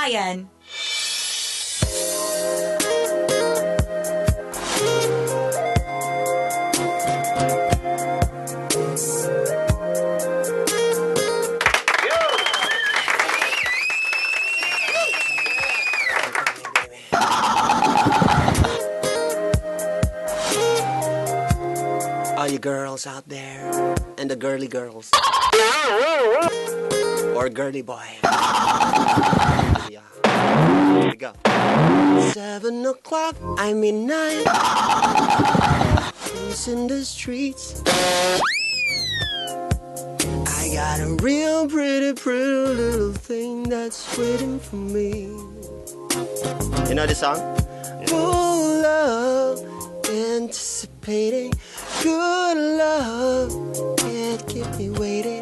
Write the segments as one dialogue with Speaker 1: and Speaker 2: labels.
Speaker 1: Tambayan.
Speaker 2: All you girls out there, and the girly girls, or girly boy. Yeah. Here we go. 7 o'clock, I'm midnight. Who's in the streets? I got a real pretty little thing that's waiting for me. You know this song? Full of anticipating. Good love can't keep me waiting.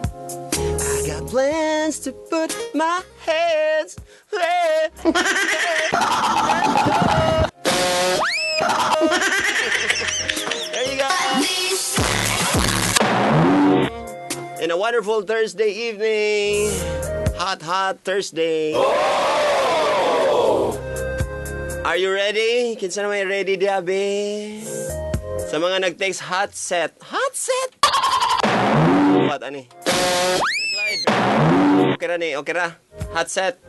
Speaker 2: I got plans to put my hands. There you go. In a wonderful Thursday evening, hot Thursday. Are you ready? Kinsa na may ready, Gabi? Sa mga nag-text hot set. Hot set? What, ani? CLOYD. Okay ra ni, okay ra. Hot set.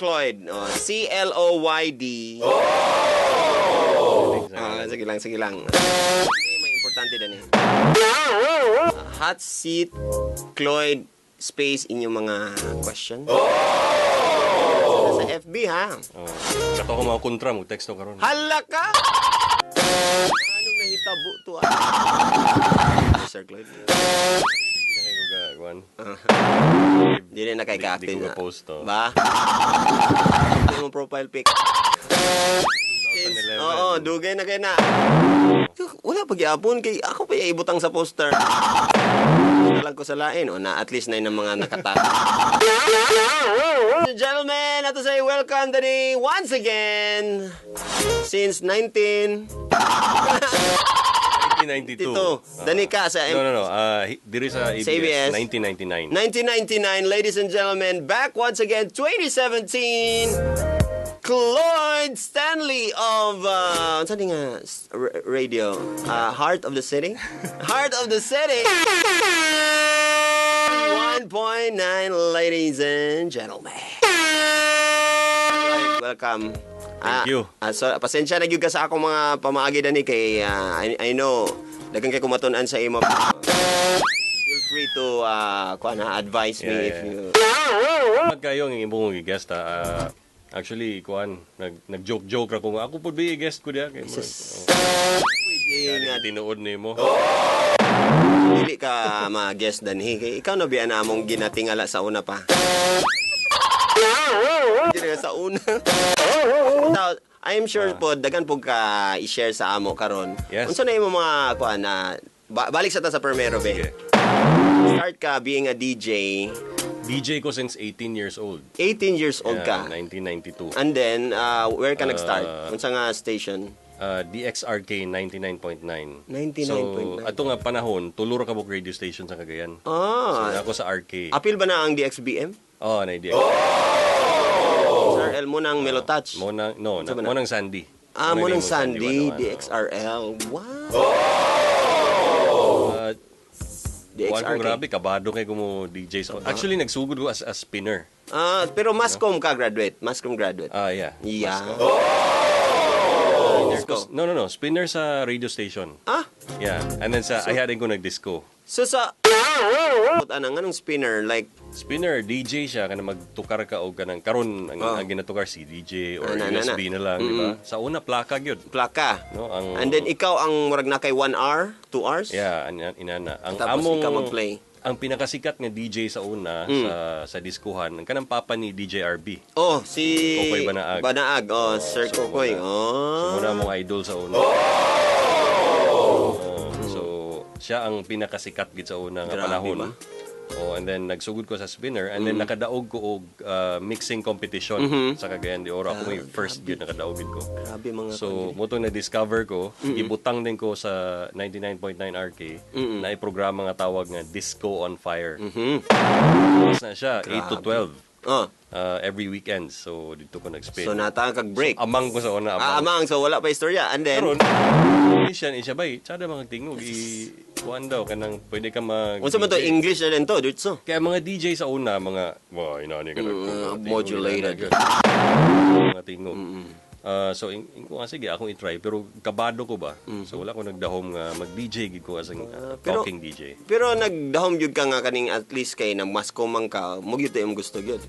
Speaker 2: CLOYD. Oh, CLOYD. Sige lang. May importante din eh. Hot seat, CLOYD, space inyong mga question. Sa FB, ha?
Speaker 3: Kato ko mga kontra mo, text to karon.
Speaker 2: Hala ka! Anong nahitabo to, Sir CLOYD?
Speaker 3: Hindi na kayo gagawin.
Speaker 2: Hindi rin na kay Captain.
Speaker 3: Hindi ko post to.
Speaker 2: Ba? Hindi mo profile pic. Oo, dugay na kayo na. Wala pag-iapon kay ako pa ibutang sa poster. Nalang ko sa lain o na at least na yung mga nakataka. Ladies and gentlemen, ato say welcome today once again since
Speaker 3: 1992.
Speaker 2: Dani ka sa
Speaker 3: No. Diri sa ABS, 1999.
Speaker 2: 1999, ladies and gentlemen, back once again 2017. CLOYD Stanley of saan nga radio? Heart of the City? Heart of the City. 1.9, ladies and gentlemen. Right, welcome.
Speaker 3: Thank you.
Speaker 2: So, pasensya na gyud ka sa akong mga pamaagi dani kay I know daghang kay kumatunan sa imo. Feel free to advise me if you.
Speaker 3: Magkayo ang imong guest actually, nag-joke ra ko nga. Ako po ba i-guest ko diya? Pwede nga. Tinuod ni mo.
Speaker 2: Dili ka ma-guest danhi. Ikaw na biya na mong ginatingala sa una pa. Dili ka sa una. I'm sure po, dagan po ka i-share sa amo karon.
Speaker 3: Yes.
Speaker 2: Unsa na imo mga balik sa ta sa primero, be. Start ka being a DJ.
Speaker 3: DJ ko since 18 years old.
Speaker 2: 18 years old ka?
Speaker 3: 1992.
Speaker 2: And then, where ka nag-start? Unsa nga station?
Speaker 3: DXRK 99.9.
Speaker 2: 99.9.
Speaker 3: So, ato nga panahon, tuluro ka buk radio station sa Cagayan. So, ako sa RK.
Speaker 2: Apil ba na ang DXBM?
Speaker 3: Na DXBM.
Speaker 2: Sir L, mo nang Melotouch?
Speaker 3: Mo nang Sandy.
Speaker 2: Mo nang Sandy, DXRL. Wow!
Speaker 3: Kuwan ko grabe, kabado kay ko mo DJ. Actually, nagsugod ko as a spinner.
Speaker 2: Pero Mascom ka graduate? Mascom graduate?
Speaker 3: Yeah.
Speaker 2: Yeah.
Speaker 3: No. Spinner sa radio station. Yeah. And then I had ko nag-disco.
Speaker 2: So sa... anong spinner? Like...
Speaker 3: Spinner, DJ siya. Kana magtukar ka o kanang karon ang ginatukar si DJ or USB na lang, di ba? Sa una, plaka yun.
Speaker 2: Plaka.
Speaker 3: No,
Speaker 2: and then ikaw ang murag na kay 1 hour? 2 hours?
Speaker 3: Yeah, inana.
Speaker 2: Tapos ikaw mag-play.
Speaker 3: Ang pinakasikat nga DJ sa una sa diskuhan, ang kanang papa ni DJ RB.
Speaker 2: Si
Speaker 3: Kokoy Banaag.
Speaker 2: Sir Kokoy.
Speaker 3: So, muna mong idol sa una. So, siya ang pinakasikat gid sa una nga panahon. And then nagsugod ko sa spinner and then nakadaog ko og mixing competition sa Cagayan de Oro. Ako may first gid nakadaog ko.
Speaker 2: Grabe mga
Speaker 3: so mo to na-discover ko, ibutang din ko sa 99.9 RK na programa nga tawag nga Disco on Fire. Tapos na siya 8 to 12. every weekend. So dito ko nag-spin.
Speaker 2: So nata kag break.
Speaker 3: So, amang ko sa una.
Speaker 2: Amang, so wala pa istorya. And then
Speaker 3: siya bay, tsada mga tingog kuan daw kanang pwede ka mag.
Speaker 2: Unsa man to English na din to, dito.
Speaker 3: Kaya mga DJ sa una mga inani ka
Speaker 2: modulated.
Speaker 3: Mga tingog. So, sige, akong i-try. Pero kabado ko ba? So, wala ko nagdahom nga mag-DJ gid ko as a talking DJ.
Speaker 2: Pero nagdahom yun ka nga kaning at least kay nagmaskom man ka, mo gyud yung gusto gyud.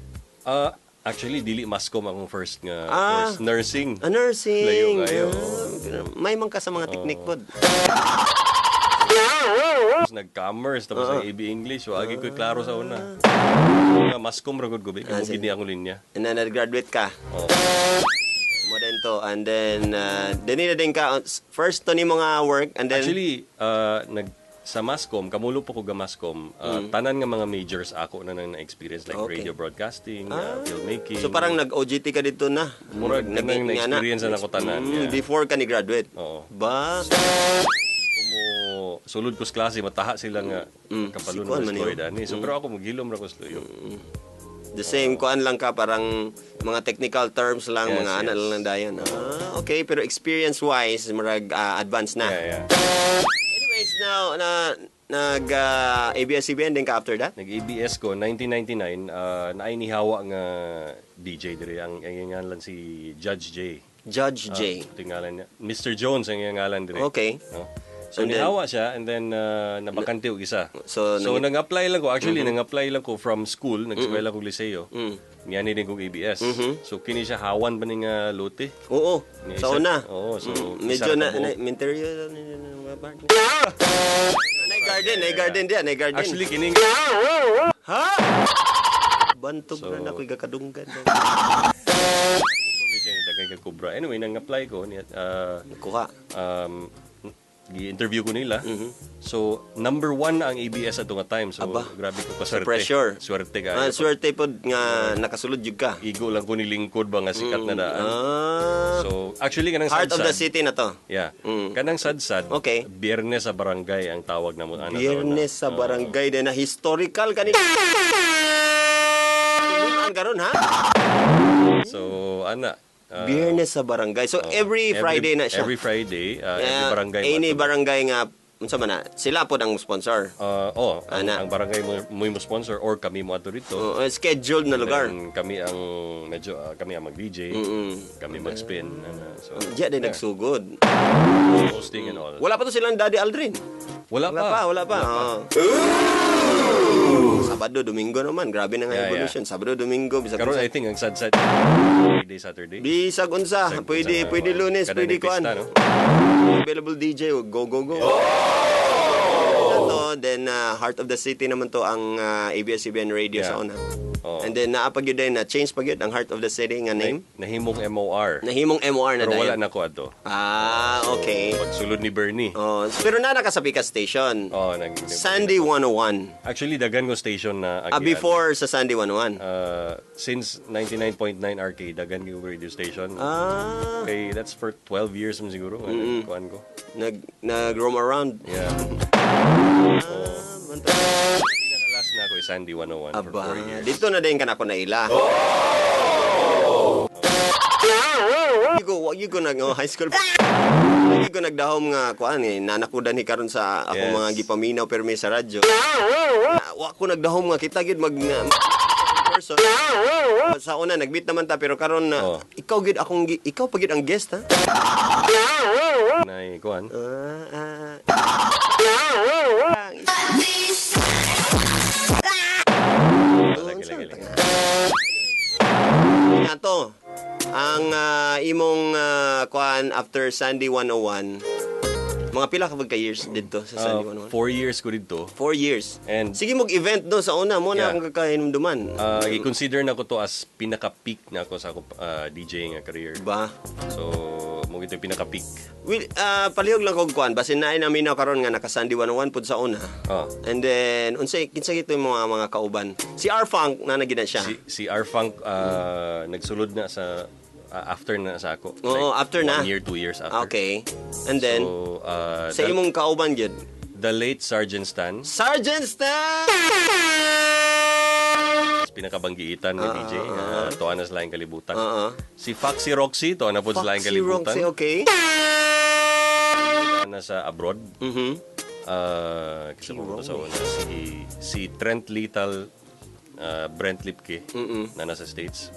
Speaker 3: Actually, dili maskom akong first course. Nursing.
Speaker 2: Nursing.
Speaker 3: Layo kayo.
Speaker 2: May man ka sa mga technique pod.
Speaker 3: Tapos nag-commerce, tapos nag-AB English. So, agi ko klaro sa una. Maskom ragod ko ba? Kaya mo gini akong linya.
Speaker 2: And then, nag-graduate ka. Mo din to. And then, dinila din ka, first to ni mga work, and then...
Speaker 3: Actually, sa Mascom, kamulo po ko ga Mascom, tanan nga mga majors ako na na-experience like radio broadcasting, filmmaking.
Speaker 2: So parang nag-OJT ka dito na?
Speaker 3: Murag na-experience na ako tanan.
Speaker 2: Before ka ni-graduate?
Speaker 3: Oo.
Speaker 2: Ba?
Speaker 3: Sulod ko sa klase, mataha sila nga kapalun mo sa CLOYD. So pero ako magilom ra ko sa CLOYD.
Speaker 2: The same, kuan lang ka, parang mga technical terms lang, mga anal lang dayan. Okay, pero experience-wise, marag advanced na. Anyways, now, nag-ABS-CBN din ka after that?
Speaker 3: Nag-ABS ko, 1999, nainihawa nga DJ dire. Ang ngalan si Judge J.
Speaker 2: Judge J.
Speaker 3: Tingalan niya. Mr. Jones ang ngalan dire.
Speaker 2: Okay.
Speaker 3: No? So, nihawa siya and then nabakante og isa.
Speaker 2: So
Speaker 3: nag-apply lang ko. Actually, nag-apply lang ko from school. Nag-eskwela ko liseo. Ngani din kong ABS. So, kini siya hawan ba ning lote?
Speaker 2: Oo. Sa una.
Speaker 3: Oo. So,
Speaker 2: medyo na interior. Nay garden.
Speaker 3: Actually, kining...
Speaker 2: Ha? Bantog na ako'y kakadunggan.
Speaker 3: Anyway, nang-apply ko.
Speaker 2: Kuha.
Speaker 3: I-interview ko nila. So, number 1 ang ABS at nga time. So, grabe ko kaswerte.
Speaker 2: Pressure.
Speaker 3: Swerte ka.
Speaker 2: Swerte po nga nakasulod yun ka.
Speaker 3: Igo lang ko nilingkod ba nga sikat na daan. So, actually, kanang
Speaker 2: Heart
Speaker 3: sad-sad.
Speaker 2: of the city na to.
Speaker 3: Yeah. Kanang sad-sad.
Speaker 2: Okay.
Speaker 3: Biyernes sa barangay ang tawag na mo.
Speaker 2: Biyernes sa barangay din na historical kanina. Tulunan karon ha?
Speaker 3: So, ana.
Speaker 2: Biyernes sa barangay. So, every Friday na siya.
Speaker 3: Every Friday, every barangay.
Speaker 2: Any barangay nga, unsa man na, sila po ang sponsor.
Speaker 3: Ang barangay mo sponsor or kami mo ato dito.
Speaker 2: Scheduled na lugar.
Speaker 3: Kami ang medyo kami ang mag-DJ, kami mag-spin. So,
Speaker 2: diya din nagsugod.
Speaker 3: Hosting and all.
Speaker 2: Wala pa to silang Daddy Aldrin.
Speaker 3: Wala pa.
Speaker 2: Sabado, Domingo naman. Grabe na nga evolution. Sabado, Domingo.
Speaker 3: Karon I think ang sad-sad. Friday, Saturday.
Speaker 2: Bisag unsa. Pwede Lunes, pwede kuan. Available DJ. Go. Then, Heart of the City naman to ang ABS-CBN radio sa una. And then, naapag yun din, change pag yun ang Heart of the City nga name.
Speaker 3: Nahimong MOR.
Speaker 2: Nahimong MOR na
Speaker 3: pero
Speaker 2: dahil.
Speaker 3: Pero wala na ko ato.
Speaker 2: Okay.
Speaker 3: Pagsulod ni Bernie.
Speaker 2: Pero nakasabi ka station. Sandy 101.
Speaker 3: Actually, dagan ko station na
Speaker 2: before sa Sandy 101.
Speaker 3: Since 99.9 RK, dagan ko radio station. Okay, that's for 12 years mo siguro. Kuan ko.
Speaker 2: Nag-roam around.
Speaker 3: Yeah. Pinaka-last na ako Sandy 101 for 4 years.
Speaker 2: Dito na din ka na ako naila. Wag ko high school. Wag ko nagdahom nga kuan nanakudan ni karon sa ako mga gipaminaw permi sa radyo. Wag ko nagdahom nga kita gid mag person. Sa una nagbit naman ta pero karon ikaw pa gid ang guest ha.
Speaker 3: Nay kuan.
Speaker 2: Ato ang imong kuan after Sandy 101 mga pila ka years dito sa Sandy 101?
Speaker 3: 4 years ko dito.
Speaker 2: 4 years.
Speaker 3: And
Speaker 2: sige mag-event do sa una mo na akong kakahinumduman.
Speaker 3: I-consider na ko to as pinaka-peak na ako sa DJ nga career.
Speaker 2: Ba?
Speaker 3: So, mo ito yung pinaka-peak.
Speaker 2: Palihog lang kog kuan basin na naminaw karon nga naka Sandy 101 pud sa una. And then unsay kinsa gito yung mga kauban? Si R-Funk na nagina siya.
Speaker 3: Si R-Funk nagsulod na sa after na sa ako.
Speaker 2: After na.
Speaker 3: 1 year, 2 years after.
Speaker 2: Okay. And then sa imong kauban gyud,
Speaker 3: the late Sergeant Stan.
Speaker 2: Sergeant Stan!
Speaker 3: pinakabanggiitan ni DJ. Tuwa na sa laing kalibutan. Si Foxy Roxy, tuwa na po sa laing
Speaker 2: Foxy
Speaker 3: kalibutan.
Speaker 2: Roxy, okay.
Speaker 3: Nasa abroad. Kasi pumunta sa una. Si Trent Lethal, Brent Lipke, na nasa States.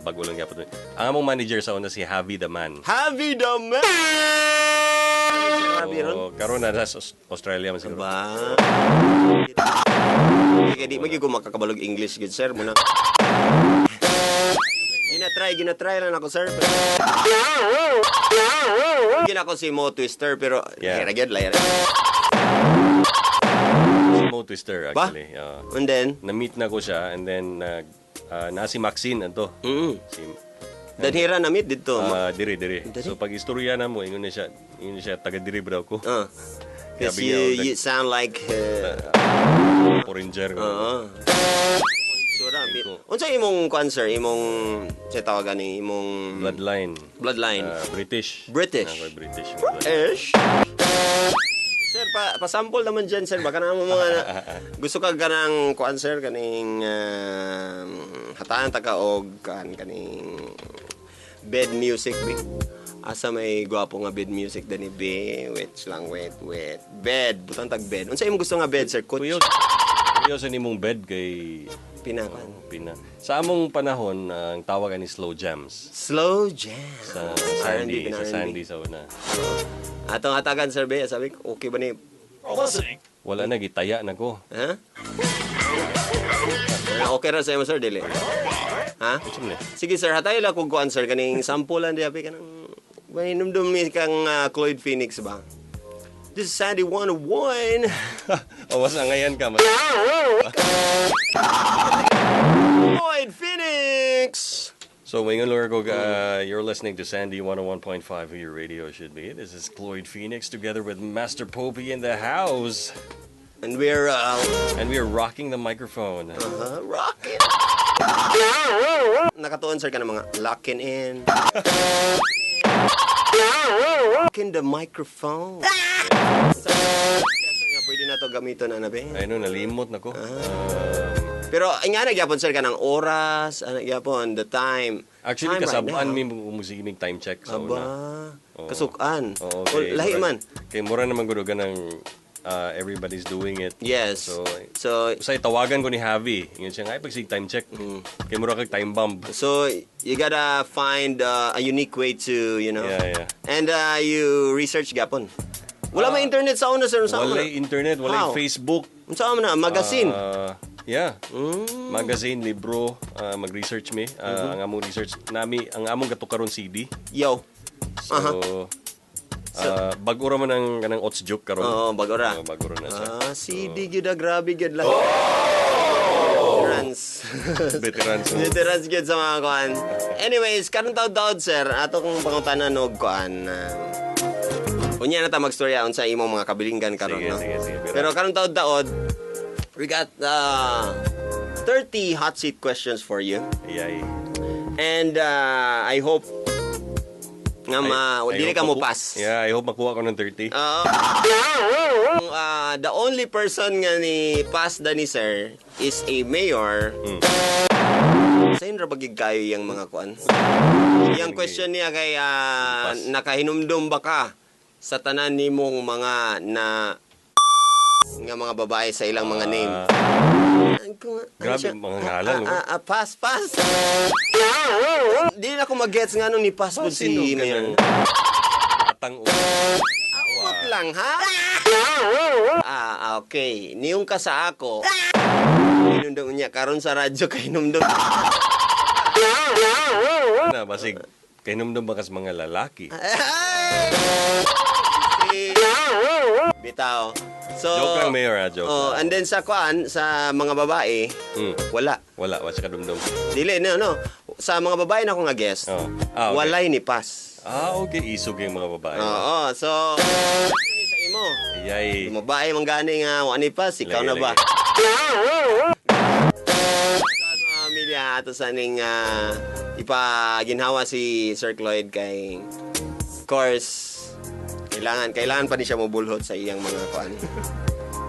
Speaker 3: Bago lang yapon. Ang among manager sa una si Javi the Man.
Speaker 2: Javi the Man!
Speaker 3: Karon na nasa Australia man siguro.
Speaker 2: Ba? Kaya di magi ko makakabalog English good sir muna. Ginatry lang ako sir. Ginako si Mo Twister pero hiragad la.
Speaker 3: Si Mo Twister actually.
Speaker 2: And then
Speaker 3: na-meet na ko siya and then na si Maxine anto. Si
Speaker 2: Danhira na meet dito.
Speaker 3: Diri. So pag istorya na mo ingon niya taga diri bro ko.
Speaker 2: Because you sound like
Speaker 3: Foreigner ko.
Speaker 2: Unsa imong cancer, imong sa tawagan ni imong
Speaker 3: Bloodline. British.
Speaker 2: British. Sir, pa-sample naman dyan, sir. Baka naman mga gusto ka ganang cancer, kaning hataan taka og kaning bed music. Asa may gwapo nga bed music dani be. Wait. Bed, butang tag bed. Unsa imong gusto nga bed, sir?
Speaker 3: Kuyo sa nimong bed kay
Speaker 2: Pina.
Speaker 3: Sa among panahon, ang tawagan ni slow jams.
Speaker 2: Slow jam.
Speaker 3: Sa Sandy sa una.
Speaker 2: Atong hatagan sir be, sabi ko, okay ba ni?
Speaker 3: Wala na gitaya na ko.
Speaker 2: Ha? Okay ra sa imo sir dili. Ha? Sige sir, hatay la kog kuan sir kaning sampulan di abi kanang mahinumdum mi kang CLOYD Phoenix ba? This is Sandy 101.
Speaker 3: Was na ngayon ka.
Speaker 2: CLOYD Phoenix!
Speaker 3: So, ngayon lugar ko, you're listening to Sandy 101.5 who your radio should be. This is CLOYD Phoenix together with Master Popi in the house.
Speaker 2: And we're
Speaker 3: rocking the microphone.
Speaker 2: Rocking! Nakatuon sir ka ng mga locking in. Locking the microphone. Pwede na to gamiton na be.
Speaker 3: Ay no, nalimot na ko.
Speaker 2: Pero nga nagyapon sir ka ng oras, nagyapon the time.
Speaker 3: Actually, kasabaan mi musigimig time check sa una.
Speaker 2: Kasukan.
Speaker 3: Okay,
Speaker 2: lahi man.
Speaker 3: Kay mura naman gudo ganang everybody's doing it.
Speaker 2: Yes. So
Speaker 3: say tawagan ko ni Javi. Ingon siya, ay pagsig time check. Kay mura kag time bomb.
Speaker 2: So you gotta find a unique way to, you know.
Speaker 3: Yeah.
Speaker 2: And you research gapon. Wala may internet sa una sir,
Speaker 3: wala internet, wala Facebook.
Speaker 2: Unsa man na magazine?
Speaker 3: Yeah. Magazine, libro, mag-research mi. Ang among research nami, ang among katukaron CD.
Speaker 2: Yo.
Speaker 3: So bago ra man ang kanang ots joke karon.
Speaker 2: Bago ra.
Speaker 3: Bago ra na siya.
Speaker 2: CD gyud grabe gyud lang. Veterans gyud sa mga kuan. Anyways, karon taud sir, ato kong pangutanan og kuan. Unya na ta magstorya unsa imong mga kabilinggan karon, no?
Speaker 3: Sige.
Speaker 2: Pero karon taud we got 30 hot seat questions for you.
Speaker 3: Yay.
Speaker 2: And I hope nga dili ka mo pass.
Speaker 3: Yeah, I hope makuha ko ng 30.
Speaker 2: The only person nga ni pass ni sir is a mayor. Sayon ra bagig kayo yang mga kuan. Yang question niya kay nakahinumdum ba ka sa tanan nimong mga nga mga babae sa ilang mga name.
Speaker 3: Grabe mga ngalan.
Speaker 2: Pass. Di na ako mag-gets nga nung ni pass po si Mayor.
Speaker 3: Atang
Speaker 2: Awat lang, ha? Okay. Niyong ka sa ako. Hinumdum niya. Karon sa radyo ka hinumdum.
Speaker 3: Na, basig. Kahinumdum ba kas mga lalaki?
Speaker 2: Bitaw. So,
Speaker 3: joke lang, Mayor, joke lang.
Speaker 2: And then sa kuan, sa mga babae, wala.
Speaker 3: Wala sa kadumdum.
Speaker 2: Dili, no. Sa mga babae na ako nga guest,
Speaker 3: okay.
Speaker 2: Walay ni pass.
Speaker 3: Okay. Isog yung mga babae.
Speaker 2: So, sa imo.
Speaker 3: Yay.
Speaker 2: Yung babae mang gani nga, wala ni pass, ikaw na ba? Milya, ato sa ning ipaginhawa si Sir CLOYD kay, of course, kailangan pa ni siya mobulhot sa iyang mga kuan.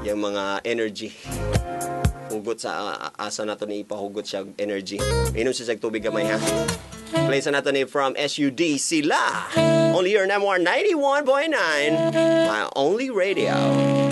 Speaker 2: yung mga energy. Hugot sa asa nato ni ipahugot siya energy. Inom siya sa tubig gamay ha. Play sa nato ni from SUD sila. Only here on M1 91.9. My only radio.